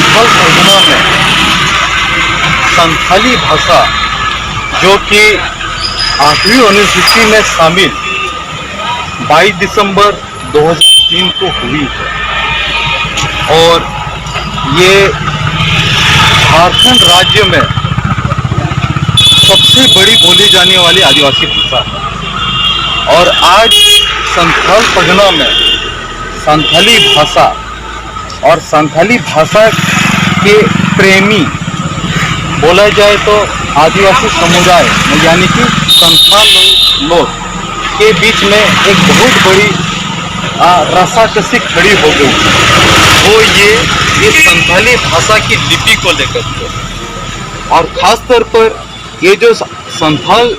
संथाल परगना में संथाली भाषा जो कि 8वीं अनुसूची में शामिल 22 दिसंबर 2003 को हुई है और ये झारखंड राज्य में सबसे बड़ी बोली जाने वाली आदिवासी भाषा है। और आज संथाल परगना में संथाली भाषा और संथाली भाषा के प्रेमी बोला जाए तो आदिवासी समुदाय यानी कि संथाल लोग के बीच में एक बहुत बड़ी रसाकसी खड़ी हो गई। वो ये संथाली भाषा की लिपि को लेकर के और खास तौर पर ये जो संथाल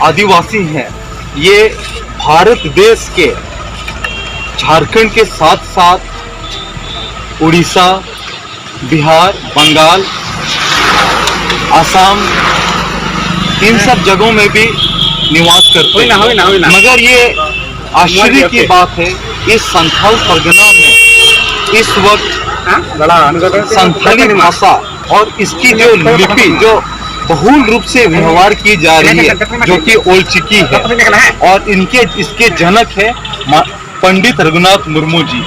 आदिवासी हैं ये भारत देश के झारखंड के साथ साथ उड़ीसा, बिहार, बंगाल, असम इन सब जगहों में भी निवास करते हैं। मगर ये आश्चर्य की बात है इस संथाल परगना में इस वक्त संथाली भाषा और इसकी जो लिपि जो बहुल रूप से व्यवहार की जा रही है जो कि ओलचिकी है और इसके जनक है पंडित रघुनाथ मुर्मू जी।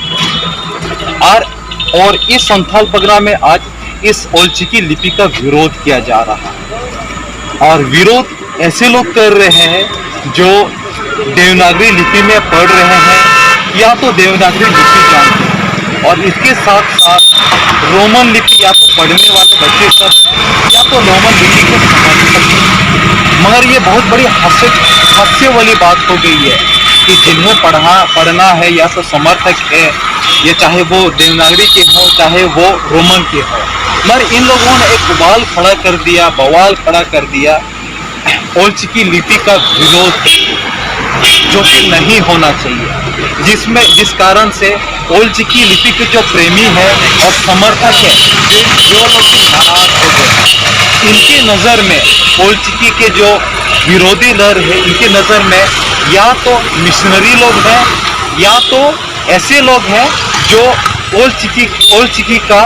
और इस संथाल परगना में आज इस ओलचिकी लिपि का विरोध किया जा रहा है और विरोध ऐसे लोग कर रहे हैं जो देवनागरी लिपि में पढ़ रहे हैं या तो देवनागरी लिपि जानते हैं और इसके साथ साथ रोमन लिपि या तो पढ़ने वाले बच्चे सब या तो रोमन लिपि को समझ सकते हैं। मगर ये बहुत बड़ी हास्य वाली बात हो गई है कि जिन्हें पढ़ना है या तो समर्थक है ये चाहे वो देवनागरी के हो चाहे वो रोमन के हो, मगर इन लोगों ने एक बवाल खड़ा कर दिया ओलचिकी लिपि का विरोध जो कि नहीं होना चाहिए, जिस कारण से ओलचिकी लिपि के जो प्रेमी है और समर्थक है जो लोग नाराज हो गए। इनके नज़र में ओलचिकी के जो विरोधी लहर है इनके नज़र में या तो मिशनरी लोग हैं या तो ऐसे लोग हैं जो ओलचिकी का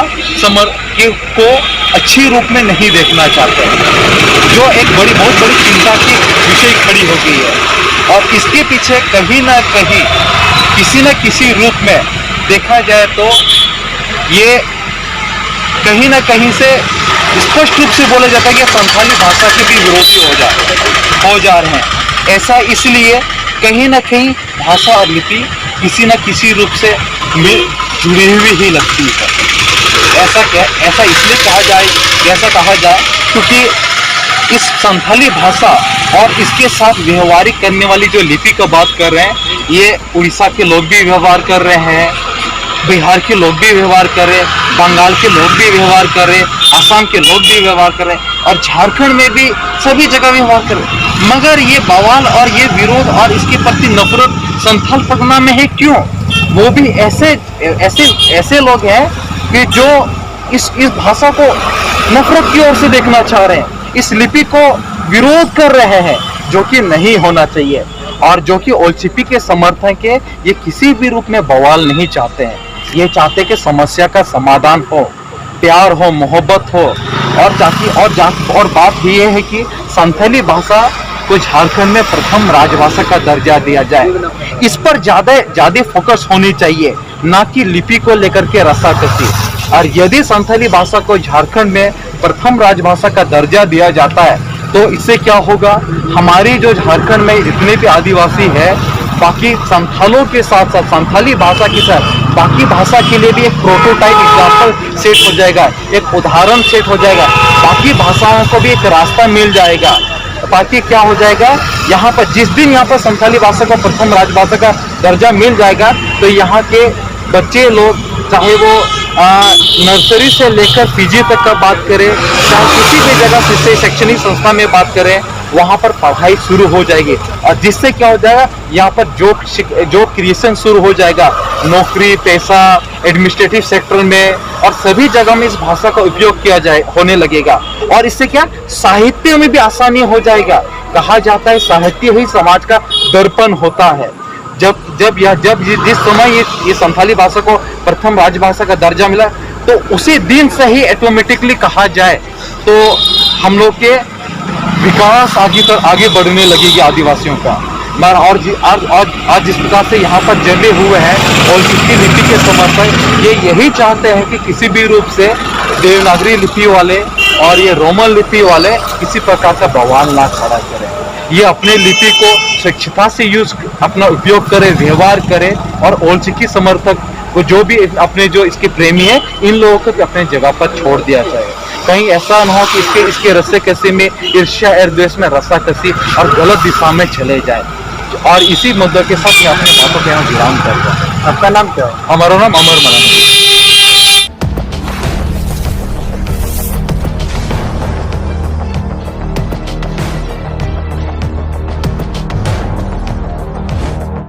को अच्छी रूप में नहीं देखना चाहते हैं, जो एक बहुत बड़ी चिंता की विषय खड़ी हो गई है। और इसके पीछे कहीं ना कहीं किसी न किसी रूप में देखा जाए तो ये कहीं ना कहीं से स्पष्ट रूप से बोला जाता है कि संथाली भाषा के भी विरोधी हो जा रहे हैं। ऐसा इसलिए कहीं ना कहीं भाषा और लिपि किसी न किसी रूप से जुड़ी हुई ही लगती है। ऐसा इसलिए कहा जाए क्योंकि इस संथाली भाषा और इसके साथ व्यवहारिक करने वाली जो लिपि का बात कर रहे हैं ये उड़ीसा के लोग भी व्यवहार कर रहे हैं, बिहार के लोग भी व्यवहार कर रहे हैं, बंगाल के लोग भी व्यवहार कर रहे हैं, असम के लोग भी व्यवहार कर रहे हैं और झारखंड में भी सभी जगह व्यवहार कर रहे हैं। मगर ये बवाल और ये विरोध और इसके प्रति नफरत संथाल परगना में है क्यों? वो भी ऐसे लोग हैं कि जो इस भाषा को नफरत की ओर से देखना चाह रहे हैं, इस लिपि को विरोध कर रहे हैं जो कि नहीं होना चाहिए और जो कि ओलचिकी के समर्थक है ये किसी भी रूप में बवाल नहीं चाहते हैं। ये चाहते कि समस्या का समाधान हो, प्यार हो, मोहब्बत हो और बात ये है कि संथाली भाषा को झारखंड में प्रथम राजभाषा का दर्जा दिया जाए। इस पर ज्यादा फोकस होनी चाहिए, ना कि लिपि को लेकर के रस्साकसी। और यदि संथाली भाषा को झारखंड में प्रथम राजभाषा का दर्जा दिया जाता है तो इससे क्या होगा, हमारी जो झारखंड में जितने भी आदिवासी है बाकी संथालों के साथ साथ संथाली भाषा के साथ बाकी भाषा के लिए भी एक प्रोटोटाइप एग्जाम्पल सेट हो जाएगा, एक उदाहरण सेट हो जाएगा, बाकी भाषाओं को भी एक रास्ता मिल जाएगा। ताकि क्या हो जाएगा, यहाँ पर जिस दिन यहाँ पर संथाली भाषा को प्रथम राजभाषा का दर्जा मिल जाएगा तो यहाँ के बच्चे लोग चाहे वो नर्सरी से लेकर पीजी तक का बात करें, चाहे किसी भी जगह से शैक्षणिक संस्था में बात करें, वहाँ पर पढ़ाई शुरू हो जाएगी और जिससे क्या हो जाएगा, यहाँ पर जॉब क्रिएशन शुरू हो जाएगा, नौकरी, पैसा, एडमिनिस्ट्रेटिव सेक्टर में और सभी जगह में इस भाषा का उपयोग होने लगेगा। और इससे क्या, साहित्य में भी आसानी हो जाएगा। कहा जाता है साहित्य ही समाज का दर्पण होता है। जिस समय ये संथाली भाषा को प्रथम राजभाषा का दर्जा मिला तो उसी दिन से ही ऑटोमेटिकली कहा जाए तो हम लोग के विकास आगे बढ़ने लगेगी आदिवासियों का। और आज जिस प्रकार से यहाँ पर जमे हुए हैं और जिसकी लिपि के समर्थक ये यही चाहते हैं कि किसी भी रूप से देवनागरी लिपि वाले और ये रोमन लिपि वाले किसी प्रकार का बवाल ना खड़ा करें। ये अपने लिपि को स्वच्छता से अपना उपयोग करे, व्यवहार करे और ओल्ड समर्थक को जो भी अपने जो इसके प्रेमी है इन लोगों को भी अपने जगह पर छोड़ दिया जाए। कहीं ऐसा ना हो कि इसके रस्से कसी में ईर्ष्या और द्वेष में रस्सा कसी और गलत दिशा में चले जाए। और इसी मुद्दे के साथ मैं अपने बातों के यहाँ विराम कर रहा हूँ। आपका नाम क्या है? हमारा नाम अमर मराना।